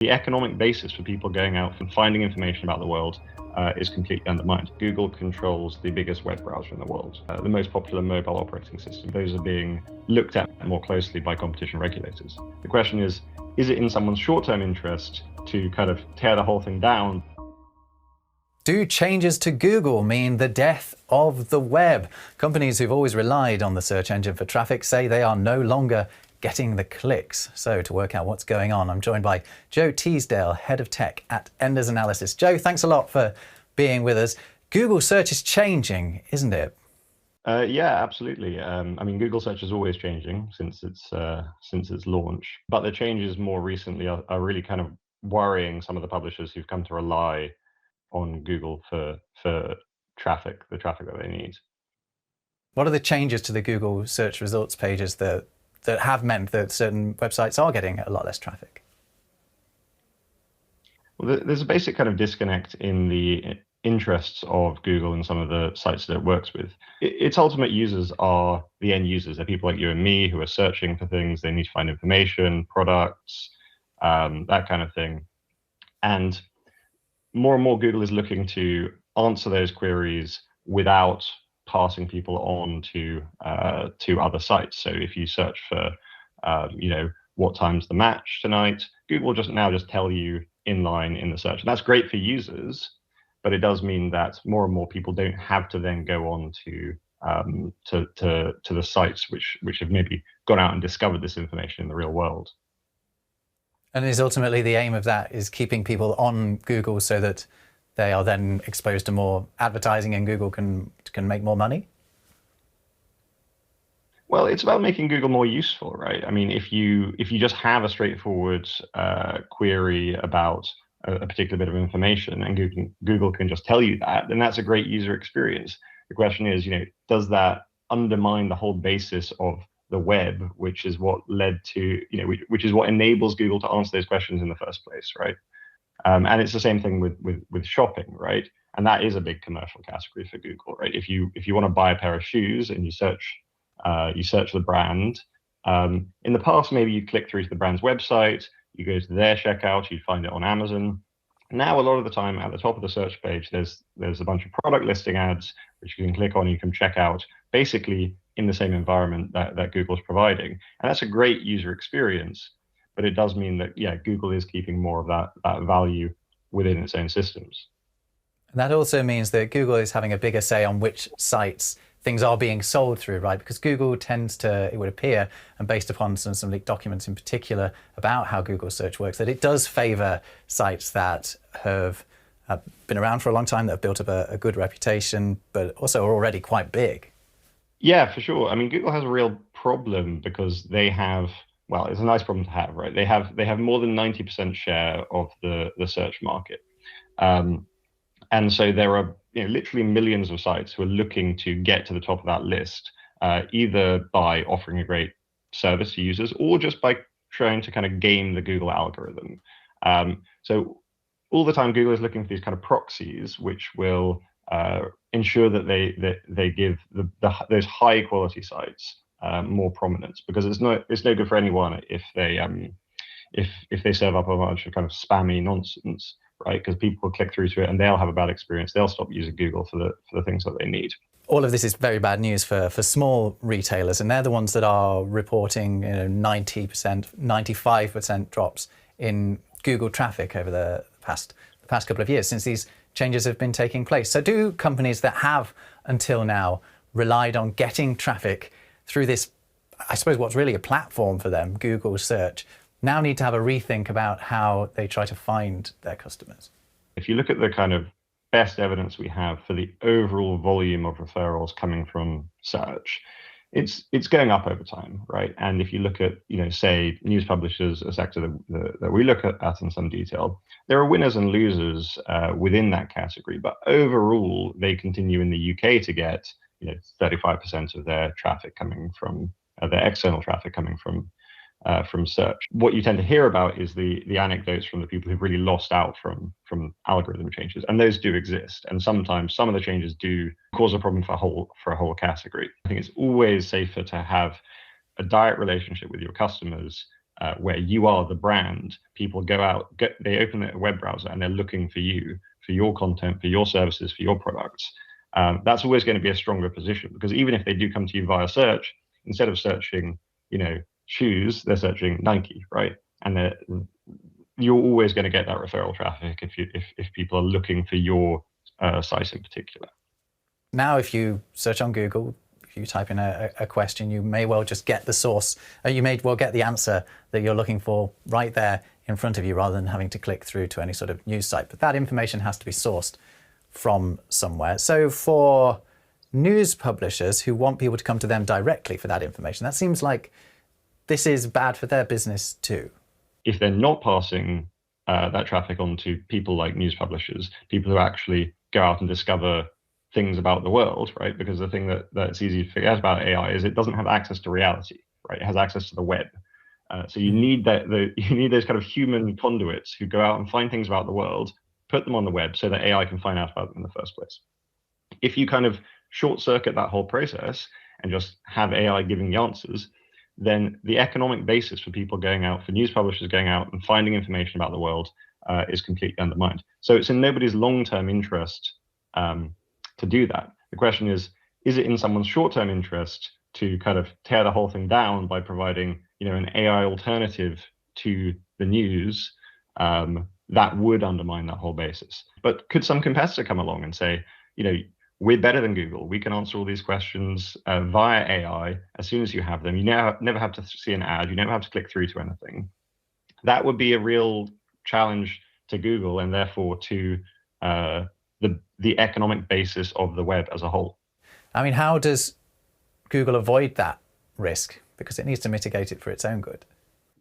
The economic basis for people going out and finding information about the world is completely undermined. Google controls the biggest web browser in the world, the most popular mobile operating system. Those are being looked at more closely by competition regulators. The question is it in someone's short-term interest to kind of tear the whole thing down? Do changes to Google mean the death of the web? Companies who've always relied on the search engine for traffic say they are no longer getting the clicks. So to work out what's going on, I'm joined by Joe Teasdale, Head of Tech at Enders Analysis. Joe, thanks a lot for being with us. Google search is changing, isn't it? Yeah, absolutely. I mean, Google search is always changing since its launch, but the changes more recently are really kind of worrying some of the publishers who've come to rely on Google for traffic, the traffic that they need. What are the changes to the Google search results pages that have meant that certain websites are getting a lot less traffic? Well, there's a basic kind of disconnect in the interests of Google and some of the sites that it works with. Its ultimate users are the end users. They're people like you and me who are searching for things. They need to find information, products, that kind of thing. And more Google is looking to answer those queries without passing people on to other sites. So if you search for, what time's the match tonight, Google will just tell you in line in the search. And that's great for users, but it does mean that more and more people don't have to then go on to the sites which have maybe gone out and discovered this information in the real world. And is ultimately the aim of that is keeping people on Google so that they are then exposed to more advertising and Google can make more money? Well, it's about making Google more useful, right? I mean, if you just have a straightforward query about a particular bit of information and Google can just tell you that, then that's a great user experience. The question is, does that undermine the whole basis of the web, which is what led to, which is what enables Google to answer those questions in the first place, right? And it's the same thing with shopping, right? And that is a big commercial category for Google, right? If you want to buy a pair of shoes and you search the brand, in the past maybe you click through to the brand's website, you go to their checkout, you find it on Amazon. Now a lot of the time at the top of the search page, there's a bunch of product listing ads which you can click on, you can check out, basically in the same environment that Google's providing. And that's a great user experience, but it does mean that, Google is keeping more of that value within its own systems. And that also means that Google is having a bigger say on which sites things are being sold through, right? Because Google tends to, it would appear, and based upon some leaked documents in particular about how Google search works, that it does favor sites that have been around for a long time, that have built up a good reputation, but also are already quite big. Yeah, for sure. I mean, Google has a real problem because they have, well, it's a nice problem to have, right? They have more than 90% share of the search market. And so there are literally millions of sites who are looking to get to the top of that list, either by offering a great service to users or just by trying to kind of game the Google algorithm. So all the time, Google is looking for these kind of proxies, which will ensure that they give those high quality sites more prominence, because it's no good for anyone if they serve up a bunch of kind of spammy nonsense, right? Because people will click through to it and they'll have a bad experience. They'll stop using Google for the things that they need. All of this is very bad news for small retailers, and they're the ones that are reporting 90%, 95% drops in Google traffic over the past couple of years since these changes have been taking place. So do companies that have until now relied on getting traffic through this, I suppose what's really a platform for them, Google search, now need to have a rethink about how they try to find their customers? If you look at the kind of best evidence we have for the overall volume of referrals coming from search, it's going up over time, right? And if you look at, say, news publishers, a sector that we look at in some detail, there are winners and losers within that category. But overall, they continue in the UK to get 35% of their traffic coming from their external traffic coming from search. What you tend to hear about is the anecdotes from the people who've really lost out from algorithm changes, and those do exist. And sometimes some of the changes do cause a problem for a whole category. I think it's always safer to have a direct relationship with your customers where you are the brand. People go out, they open a web browser and they're looking for you, for your content, for your services, for your products. That's always going to be a stronger position, because even if they do come to you via search, instead of searching, shoes, they're searching Nike, right? And you're always going to get that referral traffic if people are looking for your site in particular. Now, if you search on Google, if you type in a question, you may well just get the source. You may well get the answer that you're looking for right there in front of you, rather than having to click through to any sort of news site. But that information has to be sourced from somewhere. So for news publishers who want people to come to them directly for that information, that seems like this is bad for their business too. If they're not passing that traffic on to people like news publishers, people who actually go out and discover things about the world, right? Because the thing that's easy to forget about AI is it doesn't have access to reality, right? It has access to the web. So you need you need those kind of human conduits who go out and find things about the world, put them on the web so that AI can find out about them in the first place. If you kind of short circuit that whole process and just have AI giving the answers, then the economic basis for people going out, for news publishers going out and finding information about the world is completely undermined. So it's in nobody's long-term interest to do that. The question is it in someone's short-term interest to kind of tear the whole thing down by providing, an AI alternative to the news that would undermine that whole basis? But could some competitor come along and say, we're better than Google. We can answer all these questions via AI as soon as you have them. You never have to see an ad. You never have to click through to anything. That would be a real challenge to Google, and therefore to the economic basis of the web as a whole. I mean, how does Google avoid that risk? Because it needs to mitigate it for its own good.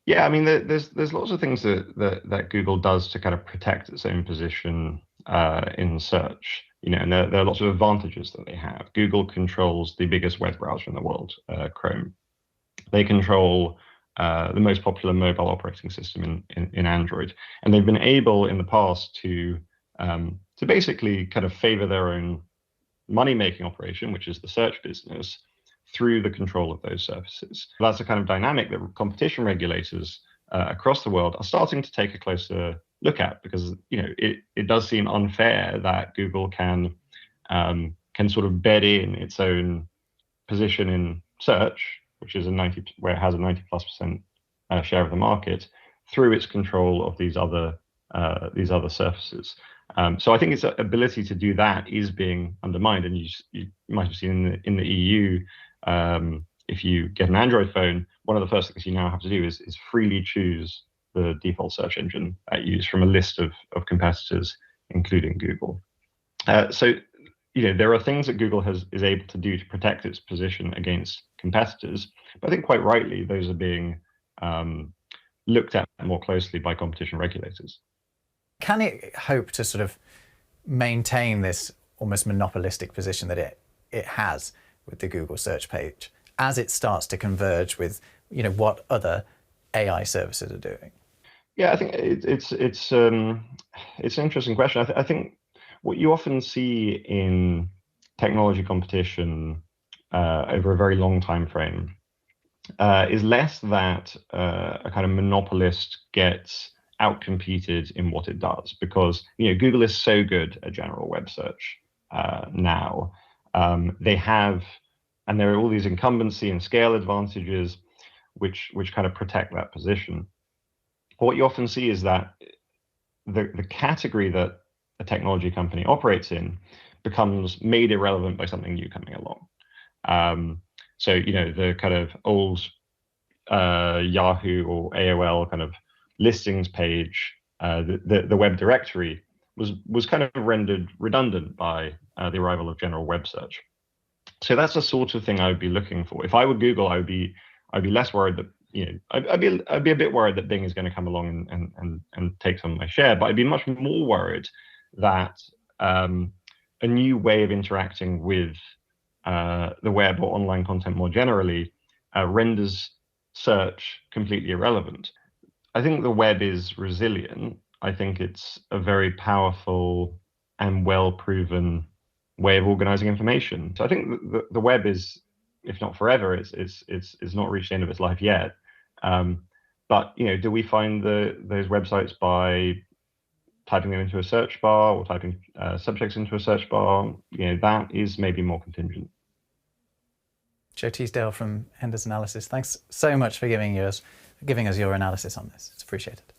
Yeah, I mean, there's lots of things that Google does to kind of protect its own position in search. And there are lots of advantages that they have. Google controls the biggest web browser in the world, Chrome. They control the most popular mobile operating system in Android, and they've been able in the past to basically kind of favor their own money-making operation, which is the search business, through the control of those services. That's a kind of dynamic that competition regulators across the world are starting to take a closer look at, because it does seem unfair that Google can sort of bed in its own position in search, which is where it has a 90+% share of the market, through its control of these other surfaces. So I think its ability to do that is being undermined, and you might have seen in the EU. If you get an Android phone, one of the first things you now have to do is freely choose the default search engine that you use from a list of competitors, including Google. So there are things that Google is able to do to protect its position against competitors, but I think quite rightly those are being looked at more closely by competition regulators. Can it hope to sort of maintain this almost monopolistic position that it has with the Google search page as it starts to converge with what other AI services are doing? Yeah, I think it's an interesting question. I think what you often see in technology competition over a very long time frame is less that a kind of monopolist gets outcompeted in what it does, because Google is so good at general web search now. They have, and there are all these incumbency and scale advantages which kind of protect that position. What you often see is that the category that a technology company operates in becomes made irrelevant by something new coming along. So the kind of old Yahoo or AOL kind of listings page, the web directory was kind of rendered redundant by the arrival of general web search. So that's the sort of thing I would be looking for. If I were Google, I'd be less worried that I'd be a bit worried that Bing is going to come along and take some of my share, but I'd be much more worried that a new way of interacting with the web or online content more generally renders search completely irrelevant. I think the web is resilient. I think it's a very powerful and well-proven way of organizing information. So I think the web is, if not forever, it's not reached the end of its life yet. But do we find those websites by typing them into a search bar or typing subjects into a search bar? That is maybe more contingent. Joe Teasdale from Enders Analysis, thanks so much for giving us your analysis on this. It's appreciated.